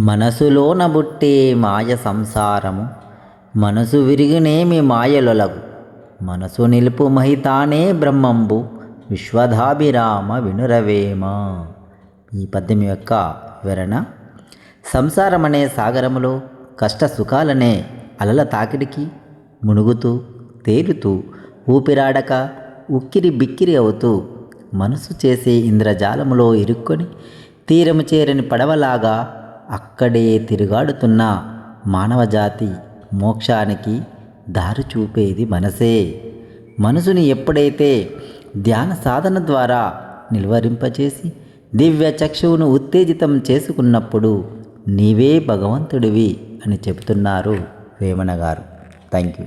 మనసులోన బుట్టే మాయ సంసారము మనసు విరిగినేమి మాయలొలగు మనసు నిలుపు మహితానే బ్రహ్మంబు విశ్వధాభిరామ వినురవేమ. ఈ పద్యం యొక్క వివరణ: సంసారమనే సాగరములో కష్ట సుఖాలనే అలల తాకిడికి మునుగుతూ తేలుతూ ఊపిరాడక ఉక్కిరి బిక్కిరి అవుతూ మనసు చేసే ఇంద్రజాలములో ఇరుక్కొని తీరము చేరని పడవలాగా అక్కడే తిరుగాడుతున్న మానవజాతి మోక్షానికి దారి చూపేది మనసే. మనసుని ఎప్పుడైతే ధ్యాన సాధన ద్వారా నిలువరింపచేసి దివ్య చక్షువును ఉత్తేజితం చేసుకున్నప్పుడు నీవే భగవంతుడివి అని చెబుతున్నారు వేమన గారు. Thank you.